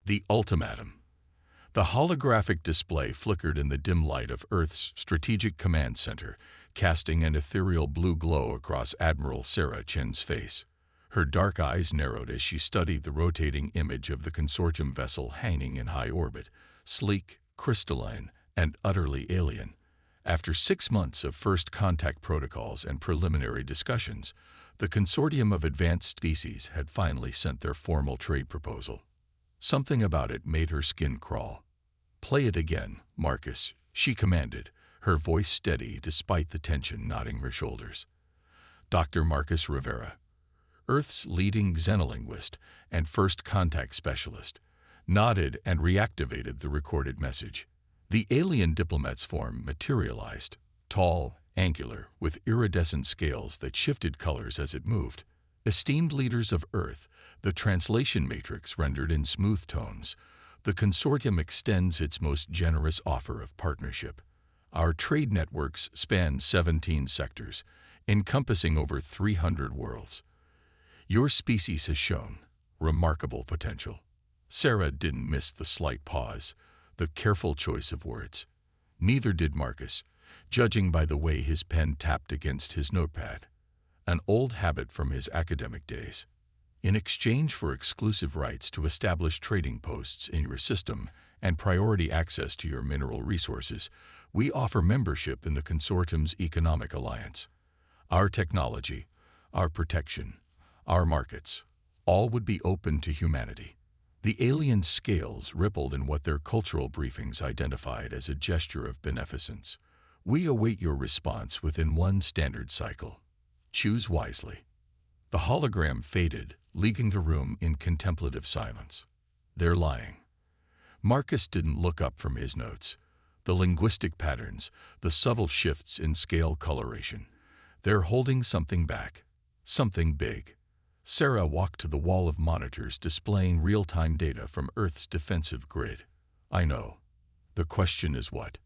The ultimatum. The holographic display flickered in the dim light of Earth's Strategic Command Center, casting an ethereal blue glow across Admiral Sarah Chen's face. Her dark eyes narrowed as she studied the rotating image of the consortium vessel hanging in high orbit, sleek, crystalline, and utterly alien. After 6 months of first contact protocols and preliminary discussions, the Consortium of Advanced Species had finally sent their formal trade proposal. Something about it made her skin crawl. "Play it again, Marcus," she commanded, her voice steady despite the tension knotting her shoulders. Dr. Marcus Rivera, Earth's leading xenolinguist and first contact specialist, nodded and reactivated the recorded message. The alien diplomat's form materialized, tall, angular, with iridescent scales that shifted colors as it moved. Esteemed leaders of Earth, the translation matrix rendered in smooth tones, the consortium extends its most generous offer of partnership. Our trade networks span 17 sectors, encompassing over 300 worlds. Your species has shown remarkable potential. Sarah didn't miss the slight pause, the careful choice of words. Neither did Marcus, judging by the way his pen tapped against his notepad, an old habit from his academic days. In exchange for exclusive rights to establish trading posts in your system and priority access to your mineral resources, we offer membership in the consortium's economic alliance. Our technology, our protection, our markets, all would be open to humanity. The alien scales rippled in what their cultural briefings identified as a gesture of beneficence. We await your response within one standard cycle. Choose wisely. The hologram faded, leaving the room in contemplative silence. They're lying. Marcus didn't look up from his notes. The linguistic patterns, the subtle shifts in scale coloration. They're holding something back. Something big. Sarah walked to the wall of monitors displaying real-time data from Earth's defensive grid. I know. The question is what?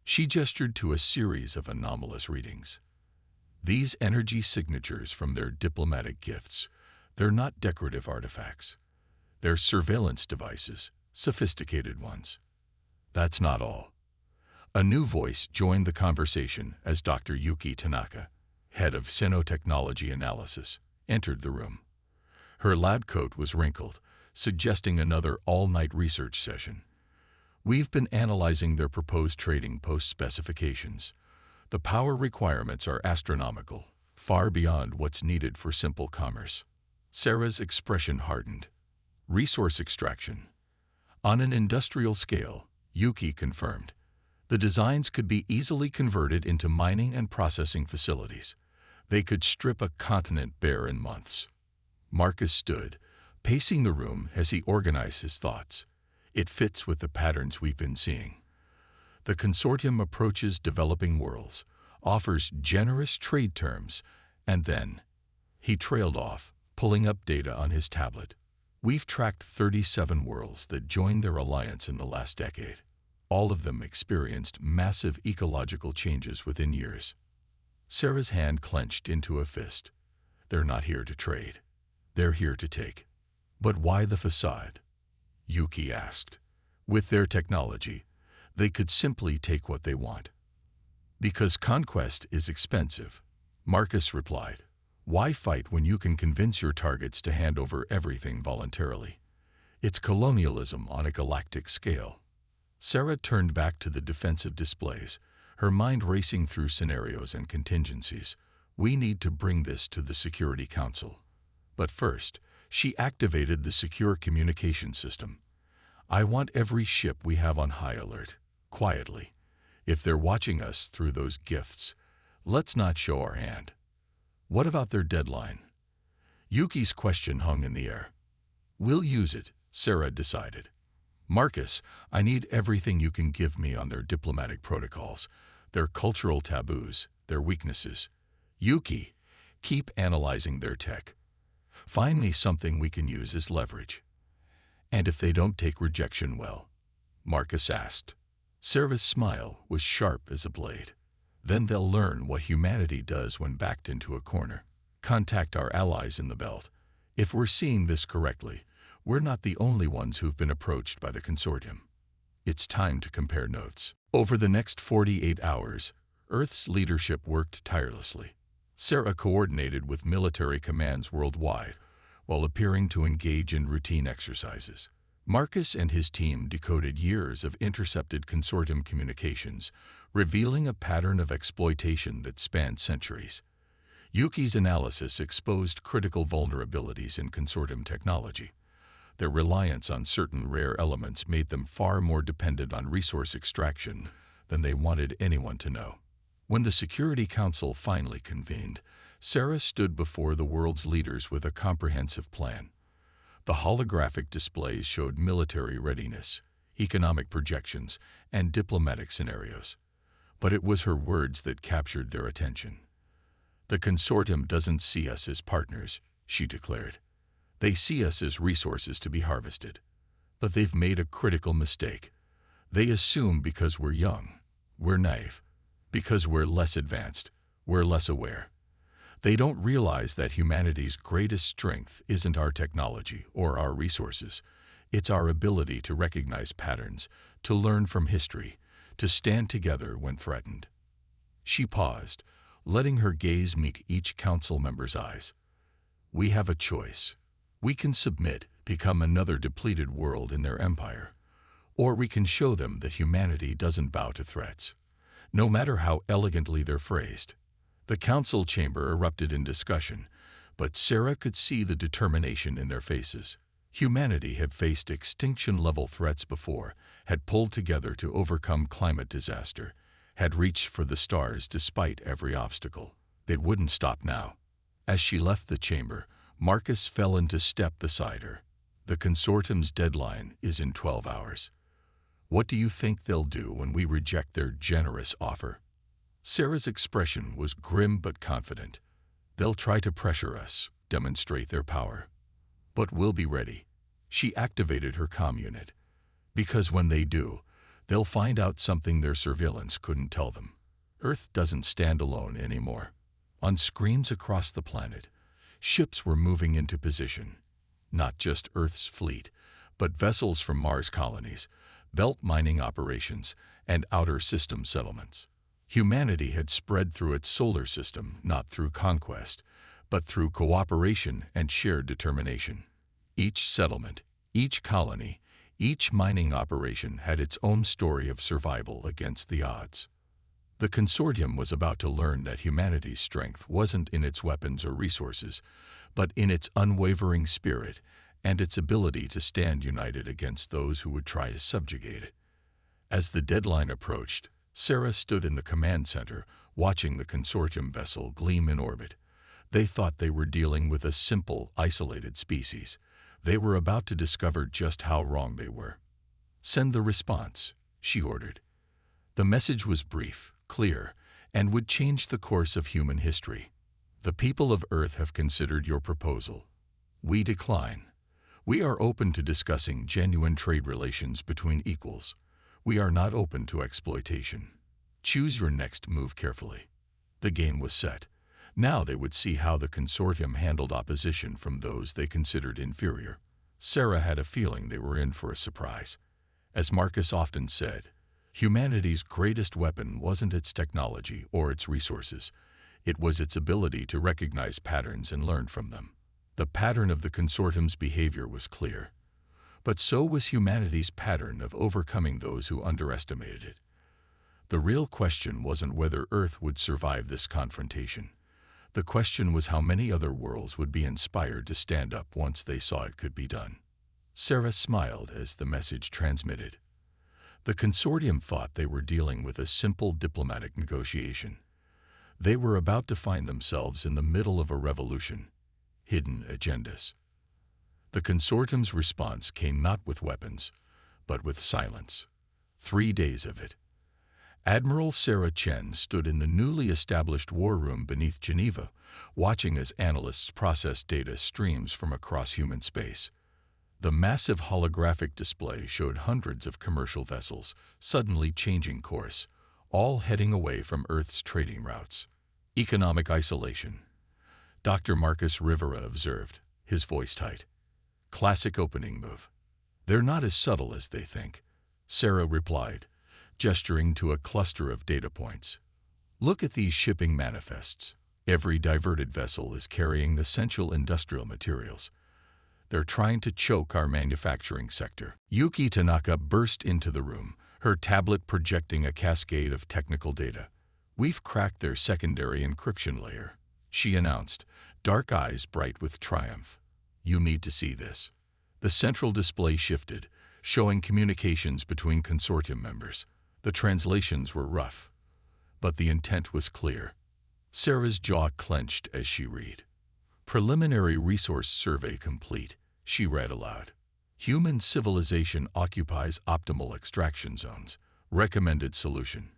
She gestured to a series of anomalous readings. These energy signatures from their diplomatic gifts, they're not decorative artifacts. They're surveillance devices, sophisticated ones. That's not all. A new voice joined the conversation as Dr. Yuki Tanaka, head of Xenotechnology Analysis, entered the room. Her lab coat was wrinkled, suggesting another all-night research session. We've been analyzing their proposed trading post specifications. The power requirements are astronomical, far beyond what's needed for simple commerce. Sarah's expression hardened. Resource extraction. On an industrial scale, Yuki confirmed. The designs could be easily converted into mining and processing facilities. They could strip a continent bare in months. Marcus stood, pacing the room as he organized his thoughts. It fits with the patterns we've been seeing. The consortium approaches developing worlds, offers generous trade terms, and then he trailed off, pulling up data on his tablet. We've tracked 37 worlds that joined their alliance in the last decade. All of them experienced massive ecological changes within years. Sarah's hand clenched into a fist. They're not here to trade. They're here to take. But why the facade? Yuki asked. With their technology, they could simply take what they want. Because conquest is expensive, Marcus replied. Why fight when you can convince your targets to hand over everything voluntarily? It's colonialism on a galactic scale. Sarah turned back to the defensive displays, her mind racing through scenarios and contingencies. We need to bring this to the Security Council. But first, she activated the secure communication system. I want every ship we have on high alert, quietly. If they're watching us through those gifts, let's not show our hand. What about their deadline? Yuki's question hung in the air. We'll use it, Sarah decided. Marcus, I need everything you can give me on their diplomatic protocols, their cultural taboos, their weaknesses. Yuki, keep analyzing their tech. Find me something we can use as leverage. And if they don't take rejection well? Marcus asked. Sarah's smile was sharp as a blade. Then they'll learn what humanity does when backed into a corner. Contact our allies in the belt. If we're seeing this correctly, We're not the only ones who've been approached by the consortium. It's time to compare notes. Over the next 48 hours, Earth's leadership worked tirelessly. Sarah coordinated with military commands worldwide, while appearing to engage in routine exercises. Marcus and his team decoded years of intercepted consortium communications, revealing a pattern of exploitation that spanned centuries. Yuki's analysis exposed critical vulnerabilities in consortium technology. Their reliance on certain rare elements made them far more dependent on resource extraction than they wanted anyone to know. When the Security Council finally convened, Sarah stood before the world's leaders with a comprehensive plan. The holographic displays showed military readiness, economic projections, and diplomatic scenarios. But it was her words that captured their attention. "The consortium doesn't see us as partners," she declared. "They see us as resources to be harvested. But they've made a critical mistake. They assume because we're young, we're naive. Because we're less advanced, we're less aware. They don't realize that humanity's greatest strength isn't our technology or our resources. It's our ability to recognize patterns, to learn from history, to stand together when threatened." She paused, letting her gaze meet each council member's eyes. "We have a choice. We can submit, become another depleted world in their empire. Or we can show them that humanity doesn't bow to threats, no matter how elegantly they're phrased." The council chamber erupted in discussion, but Sarah could see the determination in their faces. Humanity had faced extinction-level threats before, had pulled together to overcome climate disaster, had reached for the stars despite every obstacle. It wouldn't stop now. As she left the chamber, Marcus fell into step beside her. "The consortium's deadline is in 12 hours. What do you think they'll do when we reject their generous offer?" Sarah's expression was grim but confident. "They'll try to pressure us, demonstrate their power. But we'll be ready." She activated her comm unit. "Because when they do, they'll find out something their surveillance couldn't tell them. Earth doesn't stand alone anymore." On screens across the planet, ships were moving into position. Not just Earth's fleet, but vessels from Mars colonies, belt mining operations, and outer system settlements. Humanity had spread through its solar system not through conquest, but through cooperation and shared determination. Each settlement, each colony, each mining operation had its own story of survival against the odds. The consortium was about to learn that humanity's strength wasn't in its weapons or resources, but in its unwavering spirit and its ability to stand united against those who would try to subjugate it. As the deadline approached, Sarah stood in the command center, watching the consortium vessel gleam in orbit. They thought they were dealing with a simple, isolated species. They were about to discover just how wrong they were. "Send the response," she ordered. The message was brief, clear, and would change the course of human history. "The people of Earth have considered your proposal. We decline. We are open to discussing genuine trade relations between equals. We are not open to exploitation. Choose your next move carefully." The game was set. Now they would see how the consortium handled opposition from those they considered inferior. Sarah had a feeling they were in for a surprise. As Marcus often said, humanity's greatest weapon wasn't its technology or its resources. It was its ability to recognize patterns and learn from them. The pattern of the consortium's behavior was clear. But so was humanity's pattern of overcoming those who underestimated it. The real question wasn't whether Earth would survive this confrontation. The question was how many other worlds would be inspired to stand up once they saw it could be done. Sarah smiled as the message transmitted. The consortium thought they were dealing with a simple diplomatic negotiation. They were about to find themselves in the middle of a revolution. Hidden agendas. The consortium's response came not with weapons, but with silence. 3 days of it. Admiral Sarah Chen stood in the newly established war room beneath Geneva, watching as analysts processed data streams from across human space. The massive holographic display showed hundreds of commercial vessels suddenly changing course, all heading away from Earth's trading routes. "Economic isolation," Dr. Marcus Rivera observed, his voice tight. Classic opening move. They're not as subtle as they think, Sarah replied, gesturing to a cluster of data points. Look at these shipping manifests. Every diverted vessel is carrying essential industrial materials. They're trying to choke our manufacturing sector. Yuki Tanaka burst into the room, her tablet projecting a cascade of technical data. We've cracked their secondary encryption layer, she announced, dark eyes bright with triumph. You need to see this. The central display shifted, showing communications between consortium members. The translations were rough, but the intent was clear. Sarah's jaw clenched as she read. Preliminary resource survey complete, she read aloud. Human civilization occupies optimal extraction zones. Recommended solution.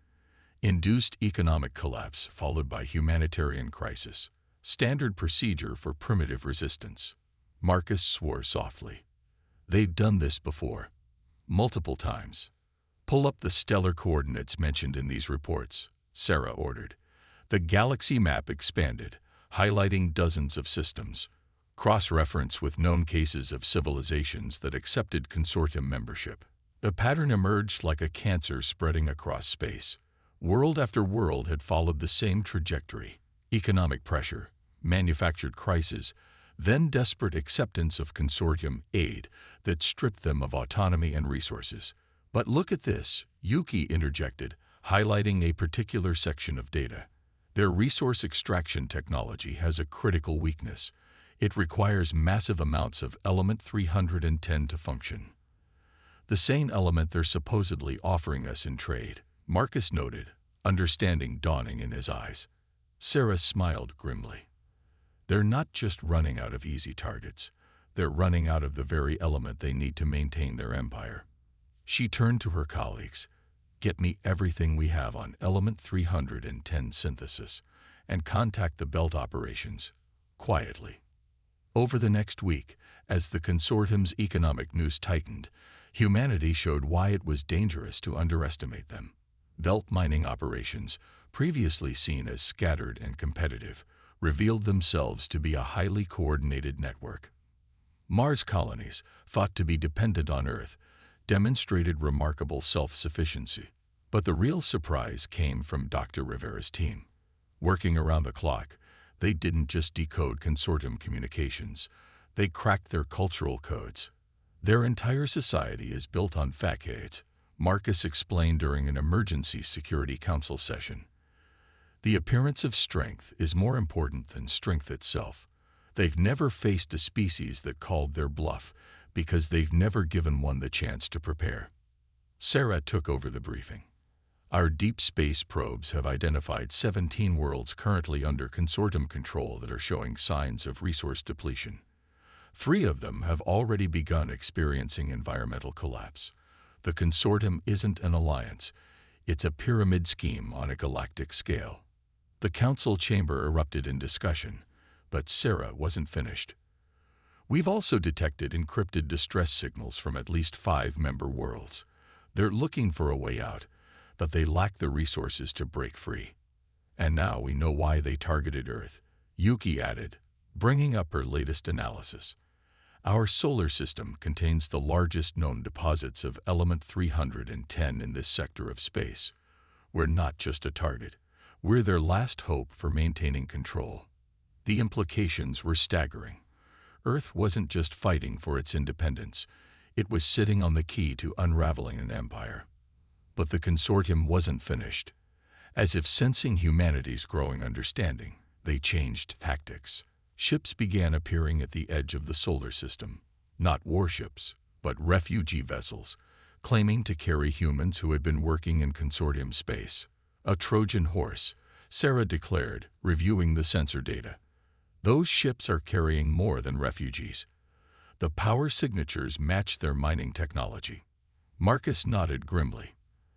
Induced economic collapse followed by humanitarian crisis. Standard procedure for primitive resistance. Marcus swore softly. They've done this before. Multiple times. Pull up the stellar coordinates mentioned in these reports, Sarah ordered. The galaxy map expanded, highlighting dozens of systems. Cross-reference with known cases of civilizations that accepted consortium membership. The pattern emerged like a cancer spreading across space. World after world had followed the same trajectory. Economic pressure, manufactured crisis, then desperate acceptance of consortium aid that stripped them of autonomy and resources. But look at this, Yuki interjected, highlighting a particular section of data. Their resource extraction technology has a critical weakness. It requires massive amounts of element 310 to function. The same element they're supposedly offering us in trade, Marcus noted, understanding dawning in his eyes. Sarah smiled grimly. They're not just running out of easy targets. They're running out of the very element they need to maintain their empire. She turned to her colleagues. Get me everything we have on element 310 synthesis and contact the belt operations, quietly. Over the next week, as the consortium's economic noose tightened, humanity showed why it was dangerous to underestimate them. Belt mining operations, previously seen as scattered and competitive, revealed themselves to be a highly coordinated network. Mars colonies, thought to be dependent on Earth, demonstrated remarkable self-sufficiency. But the real surprise came from Dr. Rivera's team. Working around the clock, they didn't just decode consortium communications, they cracked their cultural codes. Their entire society is built on facades, Marcus explained during an emergency Security Council session. The appearance of strength is more important than strength itself. They've never faced a species that called their bluff because they've never given one the chance to prepare. Sarah took over the briefing. Our deep space probes have identified 17 worlds currently under consortium control that are showing signs of resource depletion. 3 of them have already begun experiencing environmental collapse. The consortium isn't an alliance. It's a pyramid scheme on a galactic scale. The council chamber erupted in discussion, but Sarah wasn't finished. We've also detected encrypted distress signals from at least 5 member worlds. They're looking for a way out, but they lack the resources to break free. And now we know why they targeted Earth, Yuki added, bringing up her latest analysis. Our solar system contains the largest known deposits of element 310 in this sector of space. We're not just a target. We're their last hope for maintaining control. The implications were staggering. Earth wasn't just fighting for its independence. It was sitting on the key to unraveling an empire. But the consortium wasn't finished. As if sensing humanity's growing understanding, they changed tactics. Ships began appearing at the edge of the solar system. Not warships, but refugee vessels, claiming to carry humans who had been working in consortium space. A Trojan horse, Sarah declared, reviewing the sensor data. Those ships are carrying more than refugees. The power signatures match their mining technology. Marcus nodded grimly.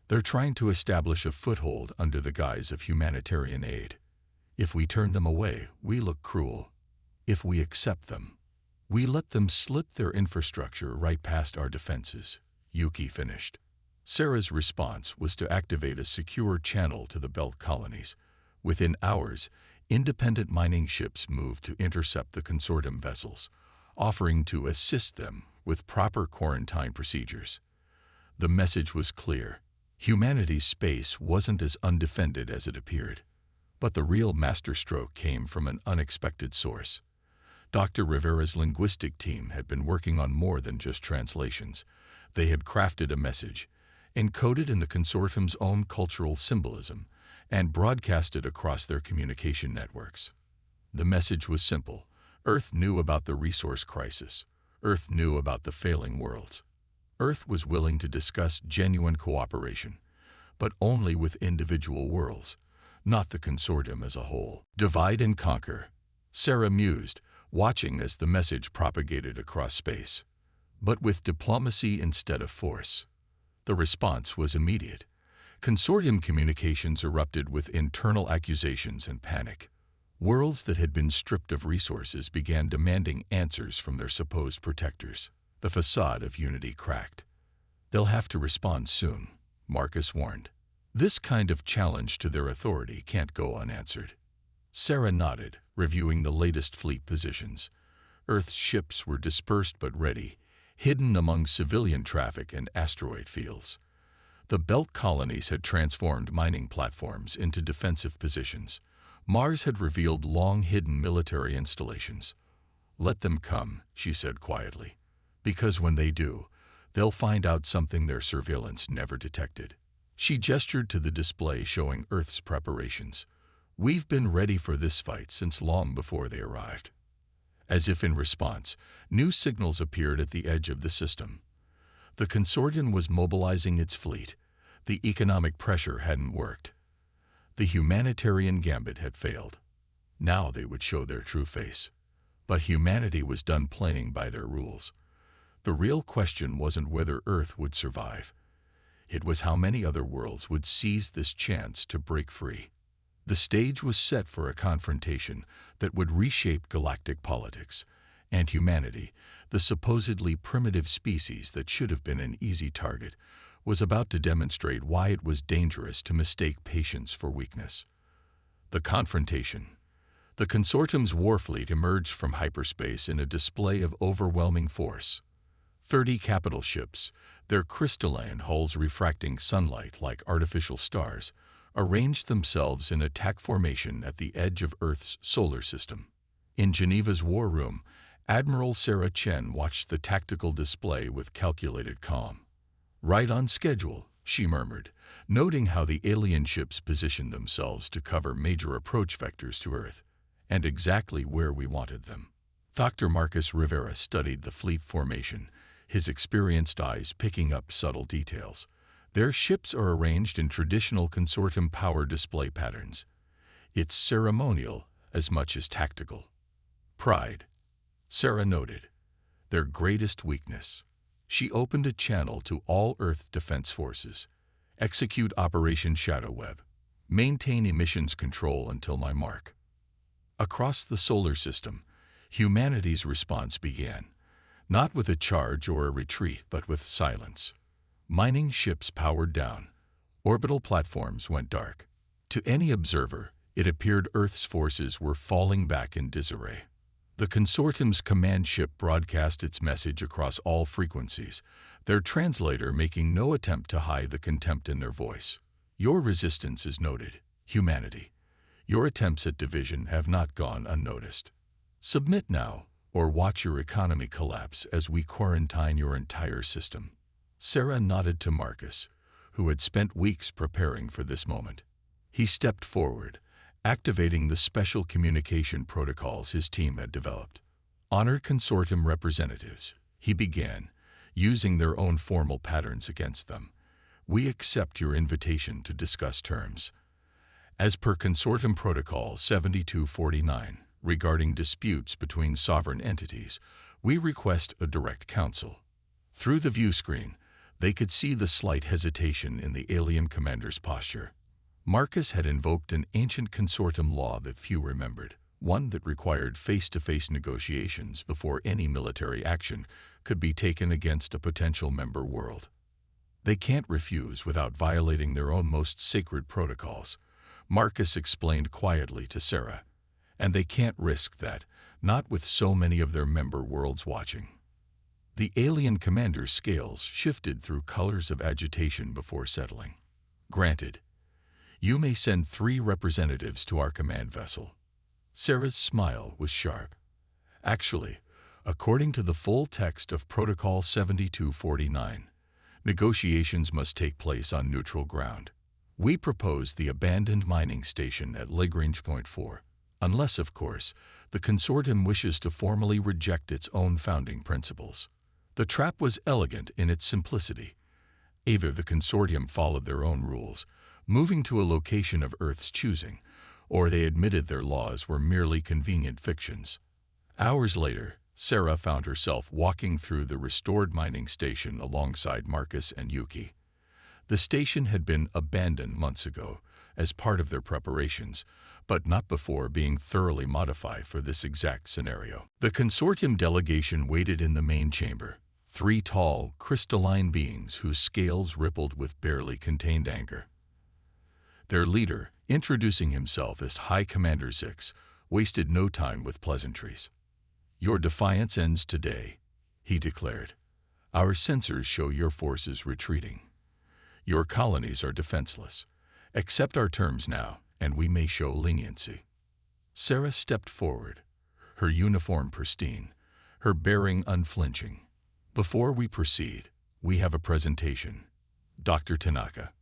They're trying to establish a foothold under the guise of humanitarian aid. If we turn them away, we look cruel. If we accept them, we let them slip their infrastructure right past our defenses, Yuki finished. Sarah's response was to activate a secure channel to the belt colonies. Within hours, independent mining ships moved to intercept the consortium vessels, offering to assist them with proper quarantine procedures. The message was clear. Humanity's space wasn't as undefended as it appeared. But the real masterstroke came from an unexpected source. Dr. Rivera's linguistic team had been working on more than just translations. They had crafted a message, encoded in the consortium's own cultural symbolism, and broadcast it across their communication networks. The message was simple. Earth knew about the resource crisis. Earth knew about the failing worlds. Earth was willing to discuss genuine cooperation, but only with individual worlds, not the consortium as a whole. Divide and conquer, Sarah mused, watching as the message propagated across space. But with diplomacy instead of force. The response was immediate. Consortium communications erupted with internal accusations and panic. Worlds that had been stripped of resources began demanding answers from their supposed protectors. The facade of unity cracked. They'll have to respond soon, Marcus warned. This kind of challenge to their authority can't go unanswered. Sarah nodded, reviewing the latest fleet positions. Earth's ships were dispersed but ready, hidden among civilian traffic and asteroid fields. The belt colonies had transformed mining platforms into defensive positions. Mars had revealed long-hidden military installations. Let them come, she said quietly, because when they do, they'll find out something their surveillance never detected. She gestured to the display showing Earth's preparations. We've been ready for this fight since long before they arrived. As if in response, new signals appeared at the edge of the system. The consortium was mobilizing its fleet. The economic pressure hadn't worked. The humanitarian gambit had failed. Now they would show their true face. But humanity was done playing by their rules. The real question wasn't whether Earth would survive. It was how many other worlds would seize this chance to break free. The stage was set for a confrontation that would reshape galactic politics, and humanity, the supposedly primitive species that should have been an easy target, was about to demonstrate why it was dangerous to mistake patience for weakness. The confrontation. The consortium's warfleet emerged from hyperspace in a display of overwhelming force. 30 capital ships, their crystalline hulls refracting sunlight like artificial stars, arranged themselves in attack formation at the edge of Earth's solar system. In Geneva's war room, Admiral Sarah Chen watched the tactical display with calculated calm. Right on schedule, she murmured, noting how the alien ships positioned themselves to cover major approach vectors to Earth, and exactly where we wanted them. Dr. Marcus Rivera studied the fleet formation, his experienced eyes picking up subtle details. Their ships are arranged in traditional consortium power display patterns. It's ceremonial as much as tactical. Pride, Sarah noted, their greatest weakness. She opened a channel to all Earth Defense Forces. Execute Operation Shadowweb. Maintain emissions control until my mark. Across the solar system, humanity's response began. Not with a charge or a retreat, but with silence. Mining ships powered down. Orbital platforms went dark. To any observer, it appeared Earth's forces were falling back in disarray. The consortium's command ship broadcast its message across all frequencies, their translator making no attempt to hide the contempt in their voice. Your resistance is noted, humanity. Your attempts at division have not gone unnoticed. Submit now, or watch your economy collapse as we quarantine your entire system. Sarah nodded to Marcus, who had spent weeks preparing for this moment. He stepped forward, activating the special communication protocols his team had developed. Honored consortium representatives, he began, using their own formal patterns against them. We accept your invitation to discuss terms. As per Consortium Protocol 7249, regarding disputes between sovereign entities, we request a direct counsel. Through the view screen, they could see the slight hesitation in the alien commander's posture. Marcus had invoked an ancient consortium law that few remembered, one that required face-to-face negotiations before any military action could be taken against a potential member world. They can't refuse without violating their own most sacred protocols, Marcus explained quietly to Sarah. And they can't risk that, not with so many of their member worlds watching. The alien commander's scales shifted through colors of agitation before settling. Granted, you may send 3 representatives to our command vessel. Sarah's smile was sharp. Actually, according to the full text of Protocol 7249, negotiations must take place on neutral ground. We propose the abandoned mining station at Lagrange Point 4, unless, of course, the consortium wishes to formally reject its own founding principles. The trap was elegant in its simplicity. Either the consortium followed their own rules, moving to a location of Earth's choosing, or they admitted their laws were merely convenient fictions. Hours later, Sarah found herself walking through the restored mining station alongside Marcus and Yuki. The station had been abandoned months ago as part of their preparations, but not before being thoroughly modified for this exact scenario. The consortium delegation waited in the main chamber, 3 tall, crystalline beings whose scales rippled with barely contained anger. Their leader, introducing himself as High Commander Zix, wasted no time with pleasantries. "Your defiance ends today," he declared. "Our sensors show your forces retreating. Your colonies are defenseless. Accept our terms now, and we may show leniency." Sarah stepped forward, her uniform pristine, her bearing unflinching. "Before we proceed, we have a presentation. Dr. Tanaka."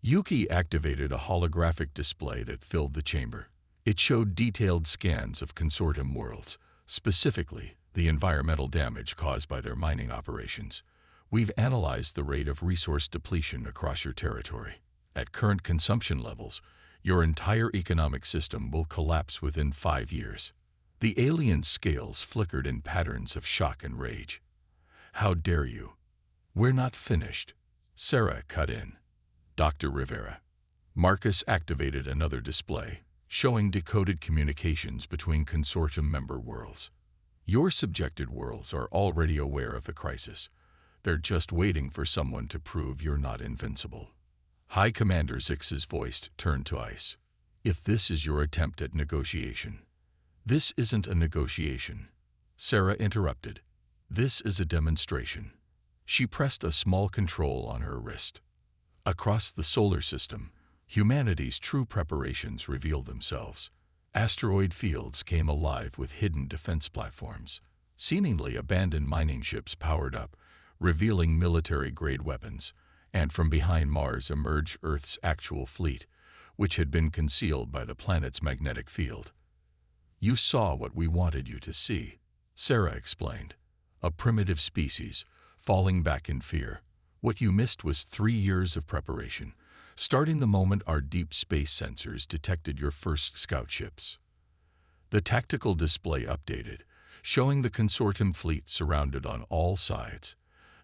Yuki activated a holographic display that filled the chamber. It showed detailed scans of consortium worlds, specifically the environmental damage caused by their mining operations. "We've analyzed the rate of resource depletion across your territory. At current consumption levels, your entire economic system will collapse within 5 years." The alien scales flickered in patterns of shock and rage. "How dare you? We're not finished." Sarah cut in. "Dr. Rivera." Marcus activated another display, showing decoded communications between consortium member worlds. "Your subjected worlds are already aware of the crisis. They're just waiting for someone to prove you're not invincible." High Commander Zix's voice turned to ice. "If this is your attempt at negotiation—" "This isn't a negotiation," Sarah interrupted. "This is a demonstration." She pressed a small control on her wrist. Across the solar system, humanity's true preparations revealed themselves. Asteroid fields came alive with hidden defense platforms. Seemingly abandoned mining ships powered up, revealing military-grade weapons, and from behind Mars emerged Earth's actual fleet, which had been concealed by the planet's magnetic field. "You saw what we wanted you to see," Sarah explained. "A primitive species, falling back in fear. What you missed was 3 years of preparation, starting the moment our deep space sensors detected your first scout ships." The tactical display updated, showing the consortium fleet surrounded on all sides.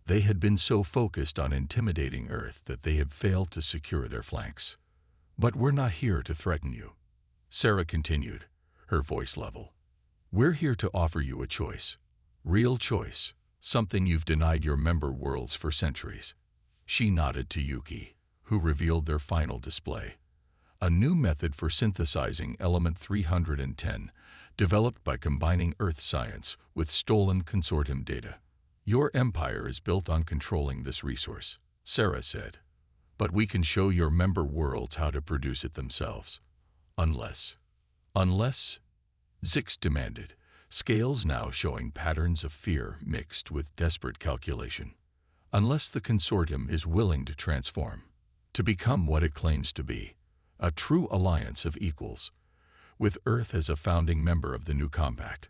They had been so focused on intimidating Earth that they had failed to secure their flanks. "But we're not here to threaten you," Sarah continued, her voice level. "We're here to offer you a choice. Real choice, something you've denied your member worlds for centuries." She nodded to Yuki, who revealed their final display. A new method for synthesizing element 310, developed by combining Earth science with stolen consortium data. "Your empire is built on controlling this resource," Sarah said. "But we can show your member worlds how to produce it themselves. Unless..." "Unless?" Zix demanded, scales now showing patterns of fear mixed with desperate calculation. "Unless the consortium is willing to transform, to become what it claims to be, a true alliance of equals, with Earth as a founding member of the new compact."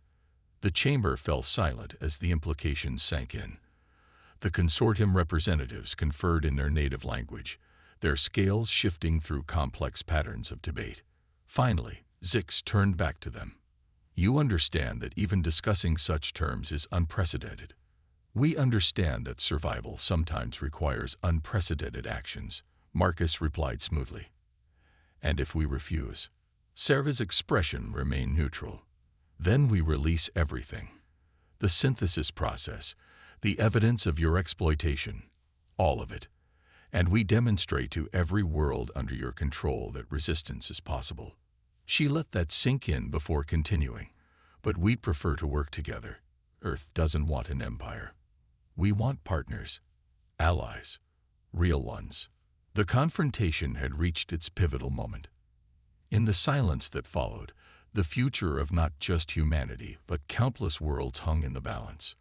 The chamber fell silent as the implications sank in. The consortium representatives conferred in their native language, their scales shifting through complex patterns of debate. Finally, Zix turned back to them. "You understand that even discussing such terms is unprecedented." "We understand that survival sometimes requires unprecedented actions," Marcus replied smoothly. "And if we refuse?" Sarah's expression remained neutral. "Then we release everything. The synthesis process, the evidence of your exploitation, all of it. And we demonstrate to every world under your control that resistance is possible." She let that sink in before continuing. But we'd prefer to work together. Earth doesn't want an empire. We want partners, allies, real ones. The confrontation had reached its pivotal moment. In the silence that followed, the future of not just humanity, but countless worlds hung in the balance.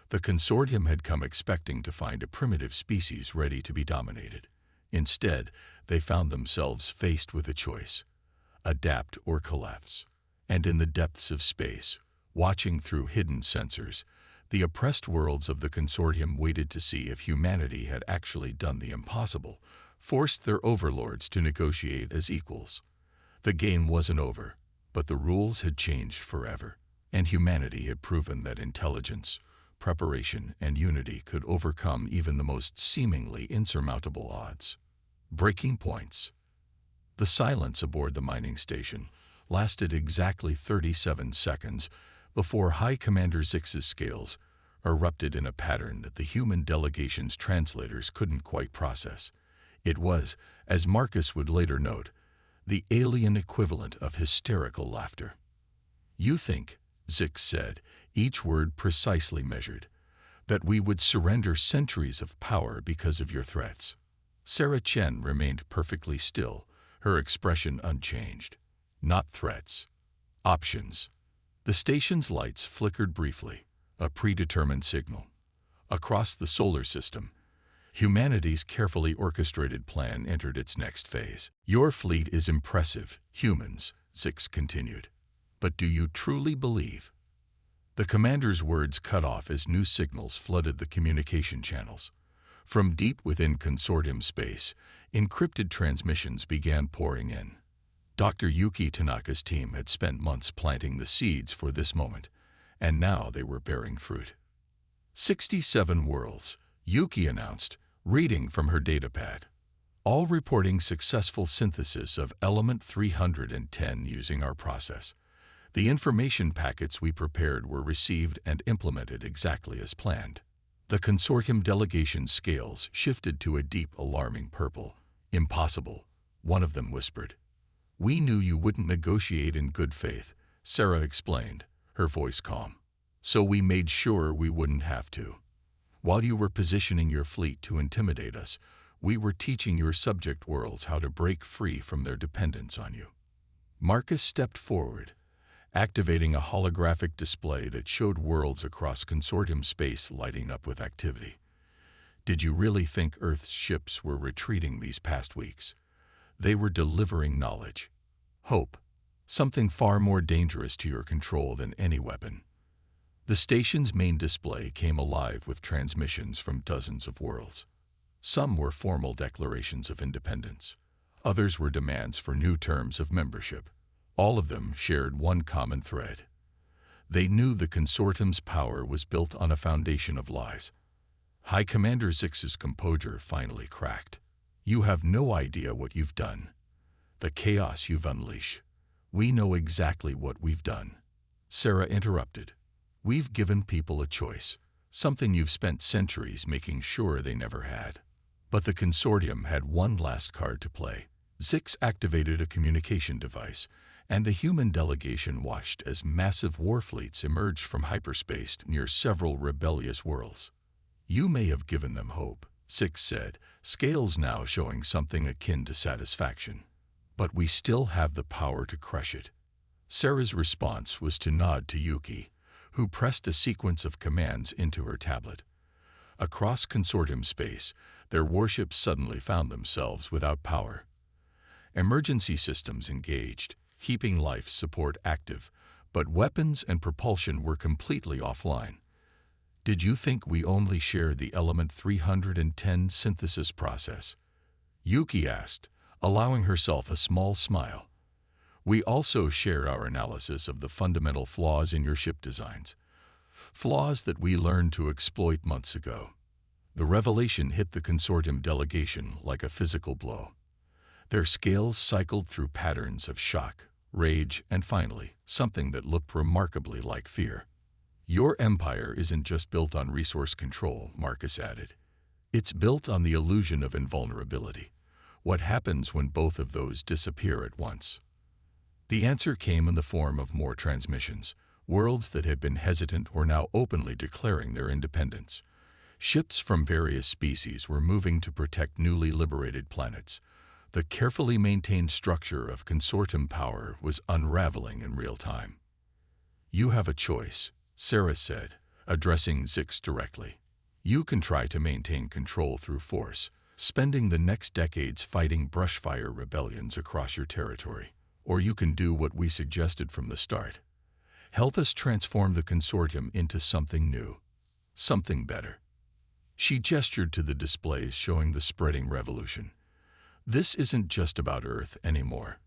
The consortium had come expecting to find a primitive species ready to be dominated. Instead, they found themselves faced with a choice: adapt or collapse. And in the depths of space, watching through hidden sensors, the oppressed worlds of the consortium waited to see if humanity had actually done the impossible, forced their overlords to negotiate as equals. The game wasn't over, but the rules had changed forever, and humanity had proven that intelligence, preparation, and unity could overcome even the most seemingly insurmountable odds. Breaking points. The silence aboard the mining station lasted exactly 37 seconds before High Commander Zix's scales erupted in a pattern that the human delegation's translators couldn't quite process. It was, as Marcus would later note, the alien equivalent of hysterical laughter. "You think," Zix said, each word precisely measured, "that we would surrender centuries of power because of your threats?" Sarah Chen remained perfectly still, her expression unchanged. Not threats. Options. The station's lights flickered briefly, a predetermined signal. Across the solar system, humanity's carefully orchestrated plan entered its next phase. "Your fleet is impressive, humans," Zix continued. "But do you truly believe?" The commander's words cut off as new signals flooded the communication channels. From deep within consortium space, encrypted transmissions began pouring in. Dr. Yuki Tanaka's team had spent months planting the seeds for this moment, and now they were bearing fruit. 67 worlds, Yuki announced, reading from her datapad, all reporting successful synthesis of element 310 using our process. The information packets we prepared were received and implemented exactly as planned. The consortium delegation's scales shifted to a deep, alarming purple. "Impossible," one of them whispered. "We knew you wouldn't negotiate in good faith," Sarah explained, her voice calm. "So we made sure we wouldn't have to. While you were positioning your fleet to intimidate us, we were teaching your subject worlds how to break free from their dependence on you." Marcus stepped forward, activating a holographic display that showed worlds across consortium space lighting up with activity. "Did you really think Earth's ships were retreating these past weeks? They were delivering knowledge, hope, something far more dangerous to your control than any weapon." The station's main display came alive with transmissions from dozens of worlds. Some were formal declarations of independence. Others were demands for new terms of membership. All of them shared one common thread. They knew the consortium's power was built on a foundation of lies. High Commander Zix's composure finally cracked. "You have no idea what you've done. The chaos you've unleashed. We know exactly what we've done." Sarah interrupted. "We've given people a choice, something you've spent centuries making sure they never had." But the consortium had one last card to play. Zix activated a communication device, and the human delegation watched as massive warfleets emerged from hyperspace near several rebellious worlds. "You may have given them hope," Zix said, scales now showing something akin to satisfaction. "But we still have the power to crush it." Sarah's response was to nod to Yuki, who pressed a sequence of commands into her tablet. Across consortium space, their warships suddenly found themselves without power. Emergency systems engaged, keeping life support active, but weapons and propulsion were completely offline. "Did you think we only shared the element 310 synthesis process?" Yuki asked, allowing herself a small smile. "We also share our analysis of the fundamental flaws in your ship designs, flaws that we learned to exploit months ago." The revelation hit the consortium delegation like a physical blow. Their scales cycled through patterns of shock, rage, and finally, something that looked remarkably like fear. "Your empire isn't just built on resource control," Marcus added. "It's built on the illusion of invulnerability. What happens when both of those disappear at once?" The answer came in the form of more transmissions, Worlds that had been hesitant were now openly declaring their independence. Ships from various species were moving to protect newly liberated planets. The carefully maintained structure of consortium power was unraveling in real time. "You have a choice," Sarah said, addressing Zix directly. "You can try to maintain control through force, spending the next decades fighting brushfire rebellions across your territory. Or you can do what we suggested from the start. Help us transform the consortium into something new, something better." She gestured to the displays showing the spreading revolution. "This isn't just about Earth anymore.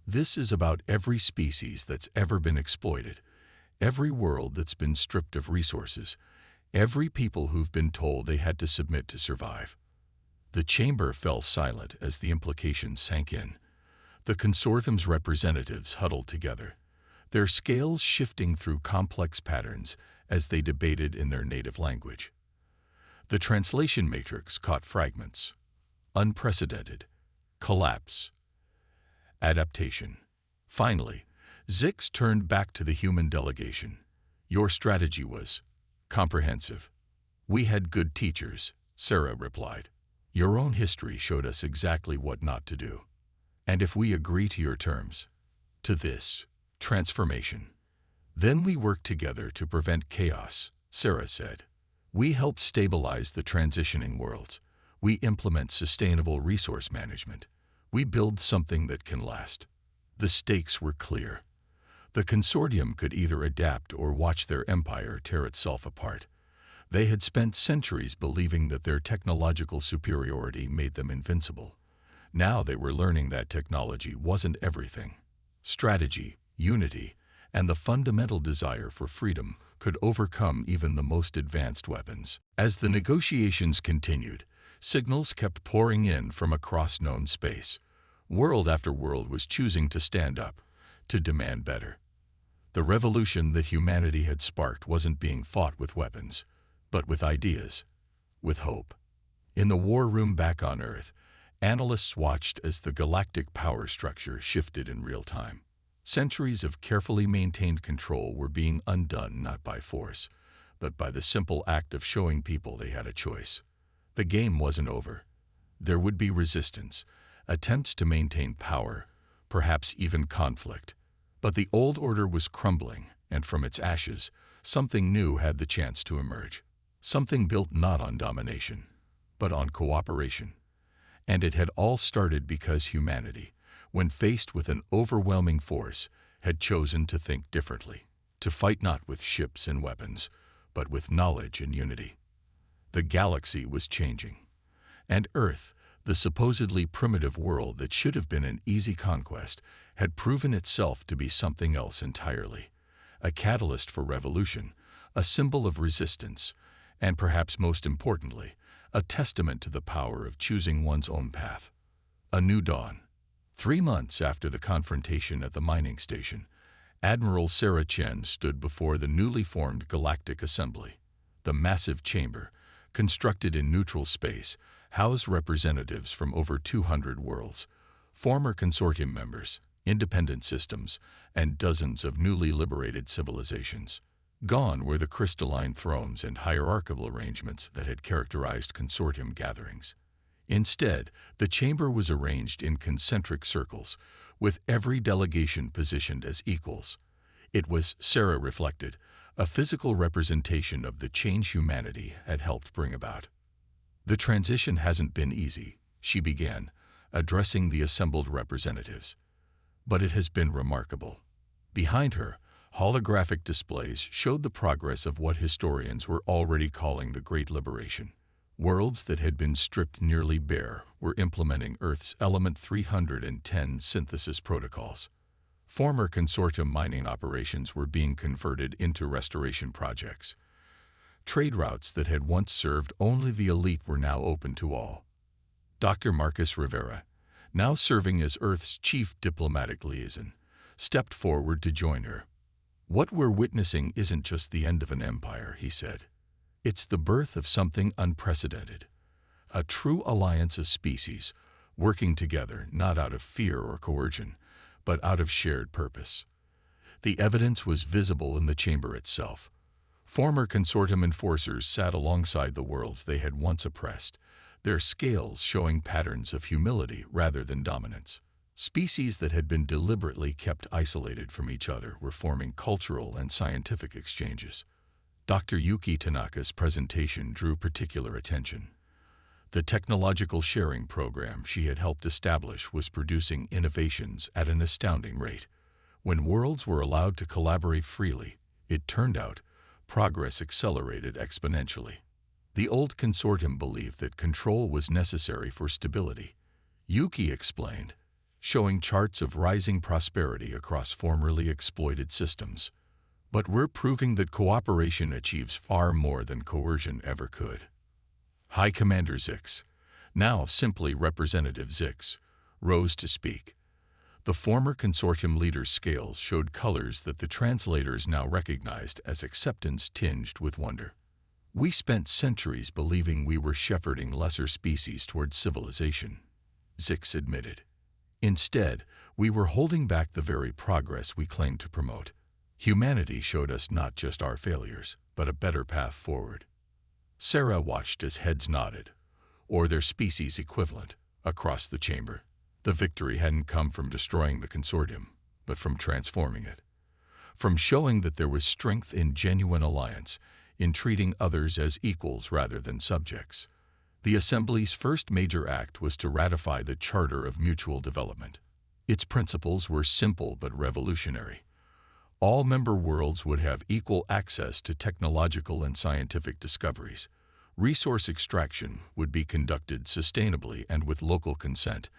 This is about every species that's ever been exploited, every world that's been stripped of resources, every people who've been told they had to submit to survive." The chamber fell silent as the implications sank in. The consortium's representatives huddled together, their scales shifting through complex patterns as they debated in their native language. The translation matrix caught fragments. Unprecedented. Collapse. Adaptation. Finally, Zix turned back to the human delegation. "Your strategy was comprehensive." "We had good teachers," Sarah replied. "Your own history showed us exactly what not to do. And if we agree to your terms, to this transformation, then we work together to prevent chaos," Sarah said. "We help stabilize the transitioning worlds. We implement sustainable resource management. We build something that can last." The stakes were clear. The consortium could either adapt or watch their empire tear itself apart. They had spent centuries believing that their technological superiority made them invincible. Now they were learning that technology wasn't everything. Strategy, unity, and the fundamental desire for freedom could overcome even the most advanced weapons. As the negotiations continued, signals kept pouring in from across known space. World after world was choosing to stand up, to demand better. The revolution that humanity had sparked wasn't being fought with weapons, but with ideas, with hope. In the war room back on Earth, analysts watched as the galactic power structure shifted in real time. Centuries of carefully maintained control were being undone not by force, but by the simple act of showing people they had a choice. The game wasn't over. There would be resistance, attempts to maintain power, perhaps even conflict. But the old order was crumbling, and from its ashes, something new had the chance to emerge. Something built not on domination, but on cooperation. And it had all started because humanity, when faced with an overwhelming force, had chosen to think differently, to fight not with ships and weapons, but with knowledge and unity. The galaxy was changing, and Earth, the supposedly primitive world that should have been an easy conquest, had proven itself to be something else entirely. A catalyst for revolution, a symbol of resistance, and perhaps most importantly, a testament to the power of choosing one's own path. A new dawn. 3 months after the confrontation at the mining station, Admiral Sarah Chen stood before the newly formed Galactic Assembly. The massive chamber, constructed in neutral space, housed representatives from over 200 worlds, former consortium members, independent systems, and dozens of newly liberated civilizations. Gone were the crystalline thrones and hierarchical arrangements that had characterized consortium gatherings. Instead, the chamber was arranged in concentric circles, with every delegation positioned as equals. It was, Sarah reflected, a physical representation of the change humanity had helped bring about. "The transition hasn't been easy," she began, addressing the assembled representatives. "But it has been remarkable." Behind her, holographic displays showed the progress of what historians were already calling the Great Liberation. Worlds that had been stripped nearly bare were implementing Earth's Element 310 synthesis protocols. Former consortium mining operations were being converted into restoration projects. Trade routes that had once served only the elite were now open to all. Dr. Marcus Rivera, now serving as Earth's chief diplomatic liaison, stepped forward to join her. "What we're witnessing isn't just the end of an empire," he said. "It's the birth of something unprecedented. A true alliance of species, working together not out of fear or coercion, but out of shared purpose. The evidence was visible in the chamber itself. Former consortium enforcers sat alongside the worlds they had once oppressed, their scales showing patterns of humility rather than dominance. Species that had been deliberately kept isolated from each other were forming cultural and scientific exchanges. Dr. Yuki Tanaka's presentation drew particular attention. The technological sharing program she had helped establish was producing innovations at an astounding rate. When worlds were allowed to collaborate freely, it turned out, progress accelerated exponentially. The old consortium believed that control was necessary for stability. Yuki explained, showing charts of rising prosperity across formerly exploited systems. But we're proving that cooperation achieves far more than coercion ever could. High Commander Zix, now simply Representative Zix, rose to speak. The former consortium leader's scales showed colors that the translators now recognized as acceptance tinged with wonder. We spent centuries believing we were shepherding lesser species towards civilization, Zix admitted. Instead, we were holding back the very progress we claimed to promote. Humanity showed us not just our failures, but a better path forward. Sarah watched as heads nodded, or their species equivalent, across the chamber. The victory hadn't come from destroying the consortium, but from transforming it. From showing that there was strength in genuine alliance, in treating others as equals rather than subjects. The Assembly's first major act was to ratify the Charter of Mutual Development. Its principles were simple but revolutionary. All member worlds would have equal access to technological and scientific discoveries. Resource extraction would be conducted sustainably and with local consent,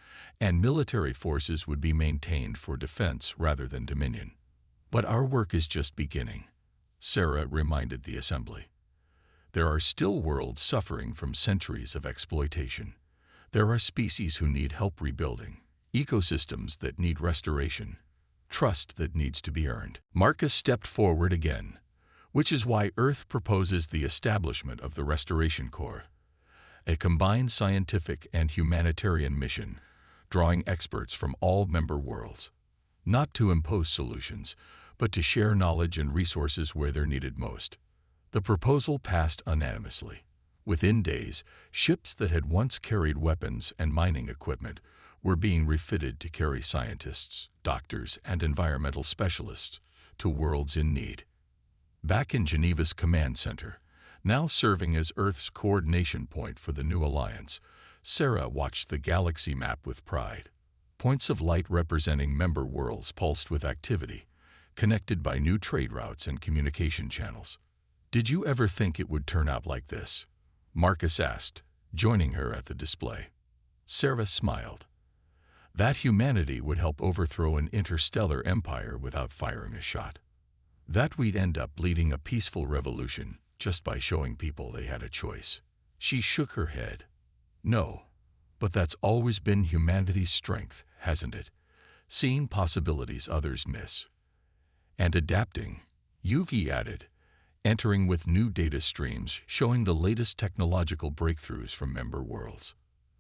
and military forces would be maintained for defense rather than dominion. But our work is just beginning, Sarah reminded the Assembly. There are still worlds suffering from centuries of exploitation. There are species who need help rebuilding, ecosystems that need restoration, trust that needs to be earned. Marcus stepped forward again, which is why Earth proposes the establishment of the Restoration Corps, a combined scientific and humanitarian mission, drawing experts from all member worlds, not to impose solutions, but to share knowledge and resources where they're needed most. The proposal passed unanimously. Within days, ships that had once carried weapons and mining equipment were being refitted to carry scientists, doctors, and environmental specialists to worlds in need. Back in Geneva's command center, now serving as Earth's coordination point for the new alliance, Sarah watched the galaxy map with pride. Points of light representing member worlds pulsed with activity, connected by new trade routes and communication channels. Did you ever think it would turn out like this? Marcus asked, joining her at the display. Sarah smiled. That humanity would help overthrow an interstellar empire without firing a shot. That we'd end up leading a peaceful revolution just by showing people they had a choice. She shook her head. No, but that's always been humanity's strength, hasn't it? Seeing possibilities others miss. And adapting, Yuki added, entering with new data streams showing the latest technological breakthroughs from member worlds.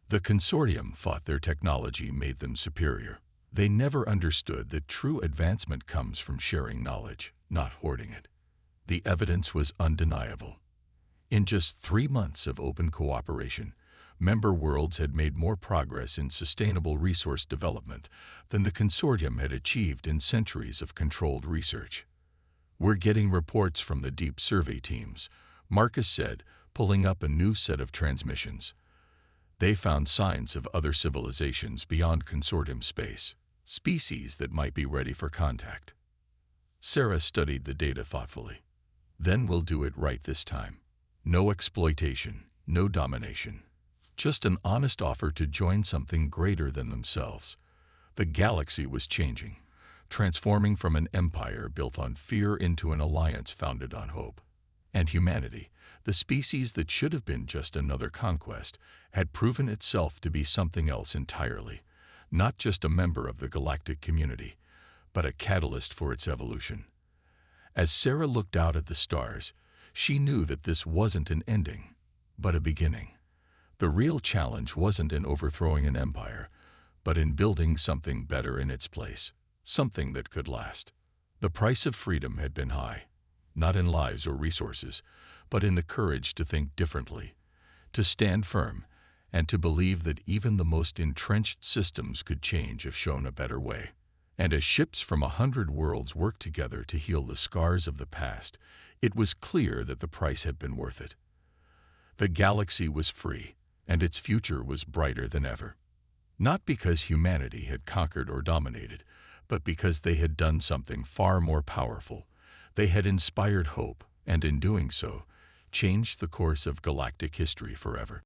The consortium thought their technology made them superior. They never understood that true advancement comes from sharing knowledge, not hoarding it. The evidence was undeniable. In just 3 months of open cooperation, member worlds had made more progress in sustainable resource development than the consortium had achieved in centuries of controlled research. We're getting reports from the deep survey teams, Marcus said, pulling up a new set of transmissions. They found signs of other civilizations beyond consortium space, species that might be ready for contact. Sarah studied the data thoughtfully. Then we'll do it right this time. No exploitation, no domination. Just an honest offer to join something greater than themselves. The galaxy was changing, transforming from an empire built on fear into an alliance founded on hope. And humanity, the species that should have been just another conquest, had proven itself to be something else entirely, not just a member of the galactic community, but a catalyst for its evolution. As Sarah looked out at the stars, she knew that this wasn't an ending, but a beginning. The real challenge wasn't in overthrowing an empire, but in building something better in its place, something that could last. The price of freedom had been high, not in lives or resources, but in the courage to think differently, to stand firm, and to believe that even the most entrenched systems could change if shown a better way. And as ships from 100 worlds worked together to heal the scars of the past, it was clear that the price had been worth it. The galaxy was free, and its future was brighter than ever. Not because humanity had conquered or dominated, but because they had done something far more powerful. They had inspired hope, and in doing so, changed the course of galactic history forever.